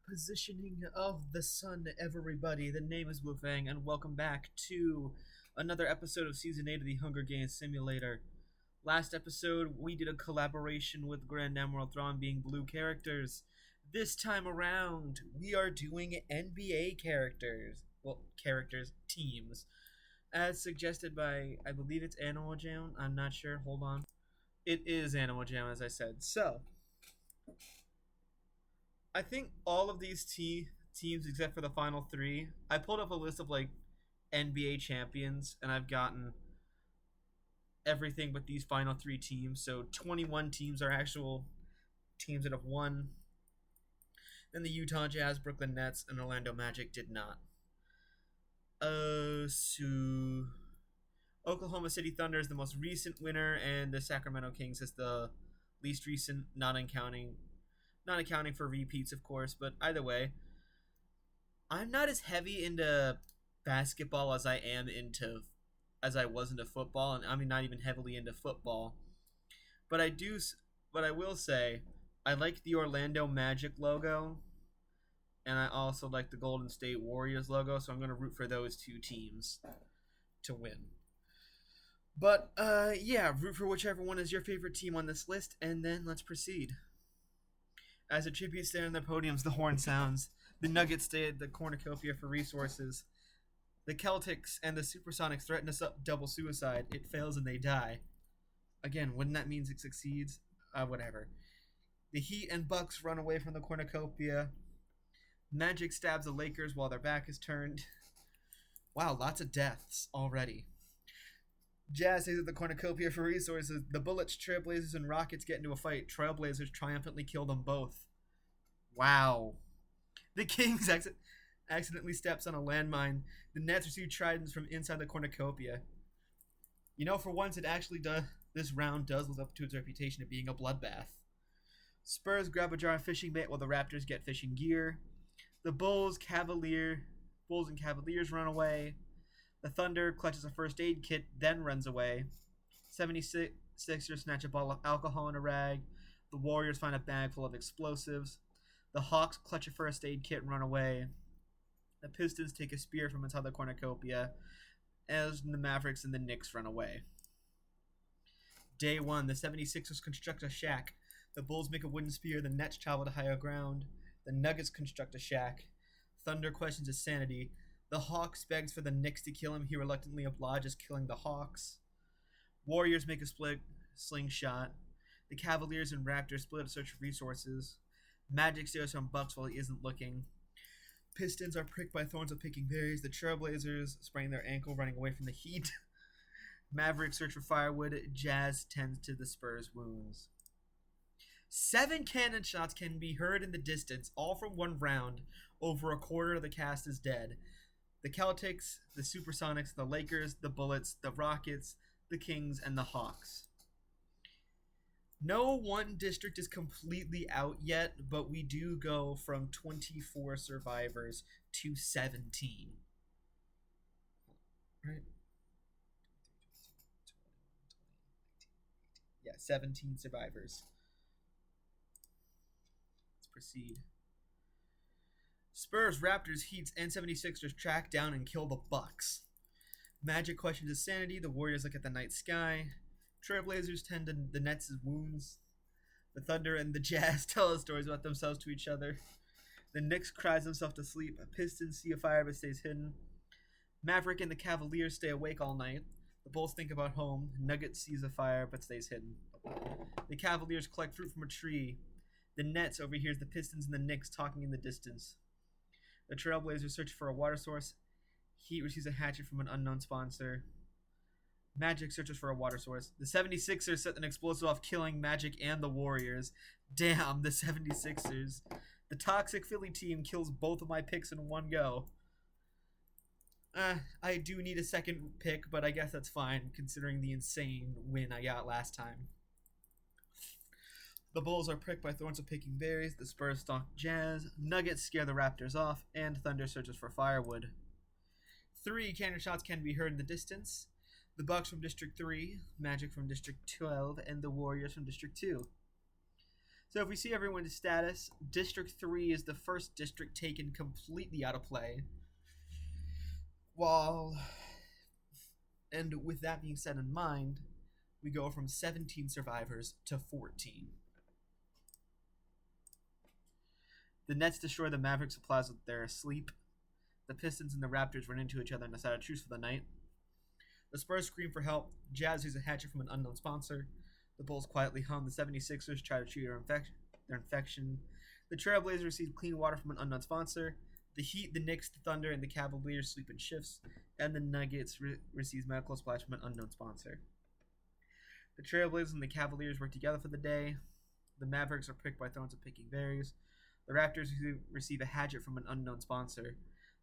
Positioning of the sun, everybody. The name is Wufang, and welcome back to another episode of Season 8 of the Hunger Games Simulator. Last episode, we did a collaboration with Grand Admiral Thrawn being blue characters. This time around, we are doing NBA characters. Well, characters, teams. As suggested by, I believe it's Animal Jam. I'm not sure. Hold on. It is Animal Jam, as I said. So, I think all of these teams, except for the final three, I pulled up a list of like NBA champions, and I've gotten everything but these final three teams. So 21 teams are actual teams that have won. Then the Utah Jazz, Brooklyn Nets, and Orlando Magic did not. So Oklahoma City Thunder is the most recent winner, and the Sacramento Kings is the least recent, not accounting for repeats, of course. But either way, I'm not as heavy into basketball as I was into football, and I mean not even heavily into football. But I will say I like the Orlando Magic logo, and I also like the Golden State Warriors logo. So I'm going to root for those two teams to win. But yeah, root for whichever one is your favorite team on this list, and then let's proceed. As a tribute stand on the podiums, the horn sounds. The Nuggets stay at the cornucopia for resources. The Celtics and the Supersonics threaten a double suicide. It fails and they die. Again, wouldn't that mean it succeeds? Whatever. The Heat and Bucks run away from the cornucopia. Magic stabs the Lakers while their back is turned. Wow, lots of deaths already. Jazz stays at the cornucopia for resources. The Bullets, Trailblazers, and Rockets get into a fight. Trailblazers triumphantly kill them both. Wow. The Kings accidentally steps on a landmine. The Nets receive tridents from inside the cornucopia. You know, for once, this round does live up to its reputation of being a bloodbath. Spurs grab a jar of fishing bait while the Raptors get fishing gear. The Bulls and Cavaliers run away. The Thunder clutches a first aid kit, then runs away. 76ers snatch a bottle of alcohol in a rag. The Warriors find a bag full of explosives. The Hawks clutch a first aid kit and run away. The Pistons take a spear from inside the cornucopia, as the Mavericks and the Knicks run away. Day 1, the 76ers construct a shack. The Bulls make a wooden spear. The Nets travel to higher ground. The Nuggets construct a shack. Thunder questions his sanity. The Hawks begs for the Knicks to kill him. He reluctantly obliges, killing the Hawks. Warriors make a split slingshot. The Cavaliers and Raptors split to search for resources. Magic stares from Bucks while he isn't looking. Pistons are pricked by thorns of picking berries. The Trailblazers sprain their ankle running away from the heat. Mavericks search for firewood. Jazz tends to the Spurs' wounds. 7 cannon shots can be heard in the distance, all from one round. Over a quarter of the cast is dead. The Celtics, the Supersonics, the Lakers, the Bullets, the Rockets, the Kings, and the Hawks. No one district is completely out yet, but we do go from 24 survivors to 17. Right? Yeah, 17 survivors. Let's proceed. Spurs, Raptors, Heats, and 76ers track down and kill the Bucks. Magic questions his sanity. The Warriors look at the night sky. Trailblazers tend to the Nets' wounds. The Thunder and the Jazz tell stories about themselves to each other. The Knicks cries himself to sleep. Pistons see a fire but stays hidden. Maverick and the Cavaliers stay awake all night. The Bulls think about home. Nuggets sees a fire but stays hidden. The Cavaliers collect fruit from a tree. The Nets overhears the Pistons and the Knicks talking in the distance. The Trailblazers search for a water source. Heat receives a hatchet from an unknown sponsor. Magic searches for a water source. The 76ers set an explosive off, killing Magic and the Warriors. Damn, the 76ers. The Toxic Philly team kills both of my picks in one go. I do need a second pick, but I guess that's fine, considering the insane win I got last time. The Bulls are pricked by thorns of picking berries. The Spurs stalk Jazz. Nuggets scare the Raptors off. And Thunder searches for firewood. 3 cannon shots can be heard in the distance. The Bucks from District 3, Magic from District 12, and the Warriors from District 2. So if we see everyone's status, District 3 is the first district taken completely out of play. And with that being said in mind, we go from 17 survivors to 14. The Nets destroy the Mavericks' supplies while they're asleep. The Pistons and the Raptors run into each other and decide to truce for the night. The Spurs scream for help. Jazz uses a hatchet from an unknown sponsor. The Bulls quietly hum. The 76ers try to treat their infection. The Trailblazers receive clean water from an unknown sponsor. The Heat, the Knicks, the Thunder, and the Cavaliers sleep in shifts. And the Nuggets receive medical supplies from an unknown sponsor. The Trailblazers and the Cavaliers work together for the day. The Mavericks are pricked by thorns of picking berries. The Raptors receive a hatchet from an unknown sponsor.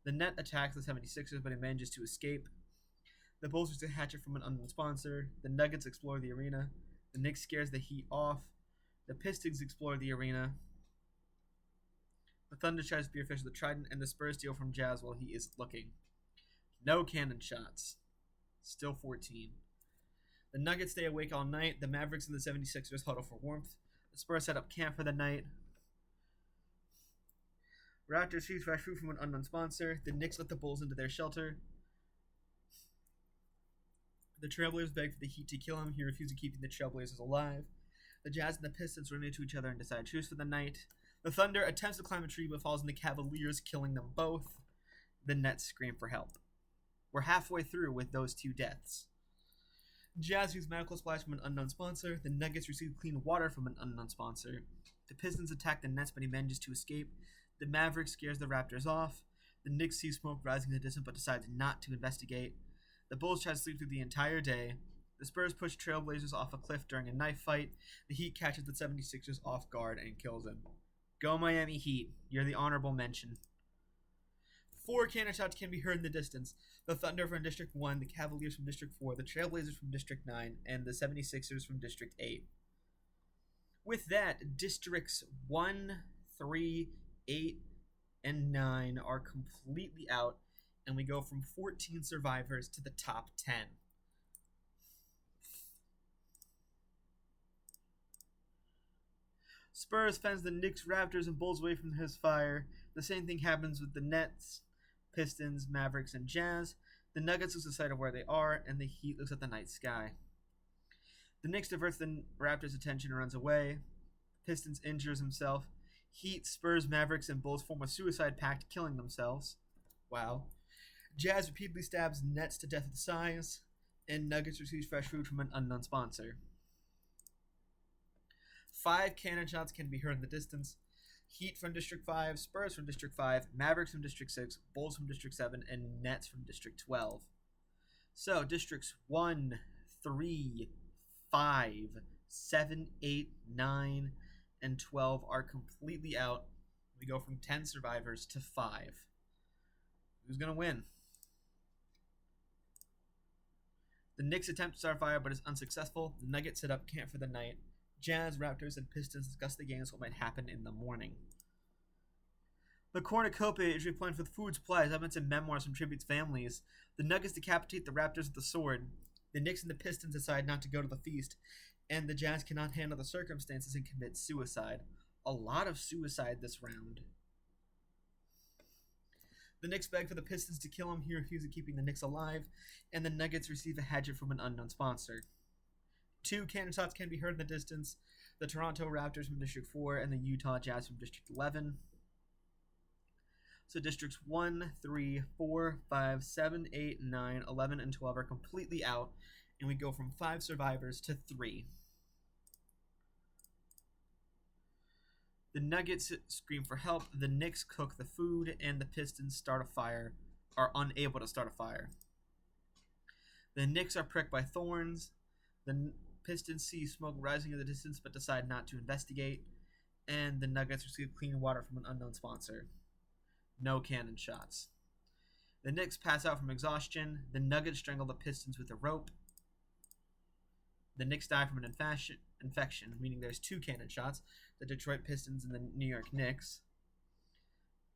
The Net attacks the 76ers, but it manages to escape. The Bulls receive a hatchet from an unknown sponsor. The Nuggets explore the arena. The Knicks scares the Heat off. The Pistons explore the arena. The Thunder tries to spearfish the Trident, and the Spurs steal from Jazz while he is looking. No cannon shots. Still 14. The Nuggets stay awake all night. The Mavericks and the 76ers huddle for warmth. The Spurs set up camp for the night. Raptors choose fresh food from an unknown sponsor. The Knicks let the Bulls into their shelter. The Trailblazers beg for the Heat to kill him. He refuses, keeping the Trailblazers alive. The Jazz and the Pistons run into each other and decide to truce for the night. The Thunder attempts to climb a tree but falls on the Cavaliers, killing them both. The Nets scream for help. We're halfway through with those two deaths. Jazz use medical supplies from an unknown sponsor. The Nuggets receive clean water from an unknown sponsor. The Pistons attack the Nets, but he manages to escape. The Mavericks scares the Raptors off. The Knicks see smoke rising in the distance but decides not to investigate. The Bulls try to sleep through the entire day. The Spurs push Trailblazers off a cliff during a knife fight. The Heat catches the 76ers off guard and kills him. Go Miami Heat. You're the honorable mention. 4 cannon shots can be heard in the distance. The Thunder from District 1, the Cavaliers from District 4, the Trailblazers from District 9, and the 76ers from District 8. With that, Districts 1, 3, 8, and 9 are completely out, and we go from 14 survivors to the top 10. Spurs fends the Knicks, Raptors, and Bulls away from his fire. The same thing happens with the Nets, Pistons, Mavericks, and Jazz. The Nuggets lose sight of where they are, and the Heat looks at the night sky. The Knicks diverts the Raptors' attention and runs away. Pistons injures himself. Heat, Spurs, Mavericks, and Bulls form a suicide pact, killing themselves. Wow. Jazz repeatedly stabs Nets to death with sighs, and Nuggets receives fresh food from an unknown sponsor. 5 cannon shots can be heard in the distance. Heat from District 5, Spurs from District 5, Mavericks from District 6, Bulls from District 7, and Nets from District 12. So, Districts 1, 3, 5, 7, 8, 9, and 12 are completely out. We go from 10 survivors to 5. Who's going to win? The Knicks attempt to start a fire, but is unsuccessful. The Nuggets set up camp for the night. Jazz, Raptors, and Pistons discuss the games, what might happen in the morning. The cornucopia is replenished with food supplies, evidence, and memoirs from tributes families. The Nuggets decapitate the Raptors with the sword. The Knicks and the Pistons decide not to go to the feast, and the Jazz cannot handle the circumstances and commit suicide. A lot of suicide this round. The Knicks beg for the Pistons to kill him. He refuses, keeping the Knicks alive, and the Nuggets receive a hatchet from an unknown sponsor. 2 cannon shots can be heard in the distance. The Toronto Raptors from District 4 and the Utah Jazz from District 11. So Districts 1, 3, 4, 5, 7, 8, 9, 11, and 12 are completely out, and we go from 5 survivors to 3. The Nuggets scream for help, the Knicks cook the food, and the Pistons are unable to start a fire. The Knicks are pricked by thorns. The Pistons see smoke rising in the distance but decide not to investigate. And the Nuggets receive clean water from an unknown sponsor. No cannon shots. The Knicks pass out from exhaustion. The Nuggets strangle the Pistons with a rope. The Knicks die from an infection, meaning there's 2 cannon shots. The Detroit Pistons and the New York Knicks.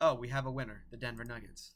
Oh, we have a winner. The Denver Nuggets.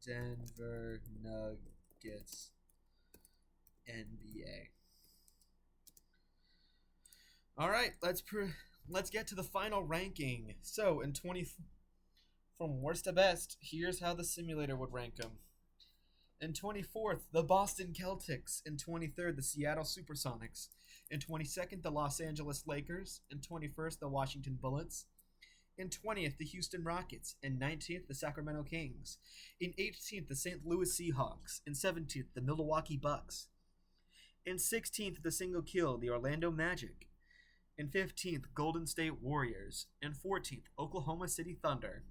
Denver Nuggets NBA. All right, let's get to the final ranking. So, from worst to best, here's how the simulator would rank them. In 24th, the Boston Celtics. In 23rd, the Seattle Supersonics. In 22nd, the Los Angeles Lakers. In 21st, the Washington Bullets. In 20th, the Houston Rockets. In 19th, the Sacramento Kings. In 18th, the St. Louis Seahawks. In 17th, the Milwaukee Bucks. In 16th, the single kill, the Orlando Magic. In 15th, Golden State Warriors. In 14th, Oklahoma City Thunder.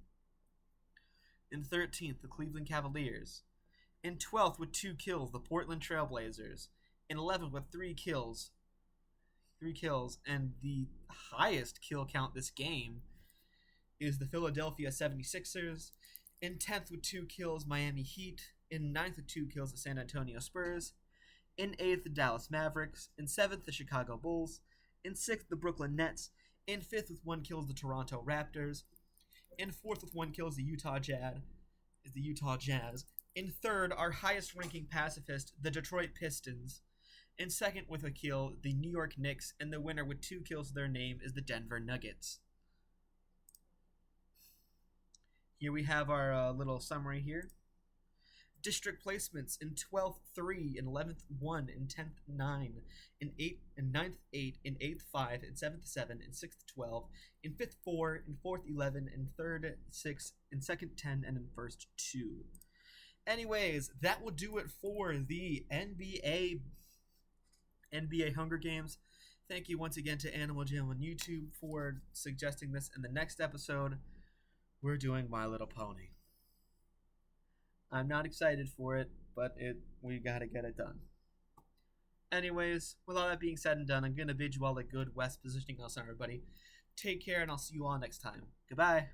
In 13th, the Cleveland Cavaliers. In 12th, with 2 kills, the Portland Trailblazers. In 11th, with 3 kills, and the highest kill count this game is the Philadelphia 76ers. In 10th, with 2 kills, Miami Heat. In 9th, with 2 kills, the San Antonio Spurs. In 8th, the Dallas Mavericks. In 7th, the Chicago Bulls. In 6th, the Brooklyn Nets. In 5th, with 1 kill, is the Toronto Raptors. In 4th, with 1 kill, is the Utah Jazz. In 3rd, our highest ranking pacifist, the Detroit Pistons. In 2nd, with a kill, the New York Knicks. And the winner with 2 kills to their name is the Denver Nuggets. Here we have our little summary here. District placements: in 12th, 3, in 11th, 1, in 10th, 9, in 9th, 8, in 8th, 5, in 7th, 7, in 6th, 12, in 5th, 4, in 4th, 11, in 3rd, 6, in 2nd, 10, and in 1st, 2. Anyways, that will do it for the NBA Hunger Games. Thank you once again to Animal Jam on YouTube for suggesting this. In the next episode, we're doing My Little Pony. I'm not excited for it, but we gotta get it done. Anyways, with all that being said and done, I'm gonna bid you all a good West positioning house, everybody. Take care, and I'll see you all next time. Goodbye.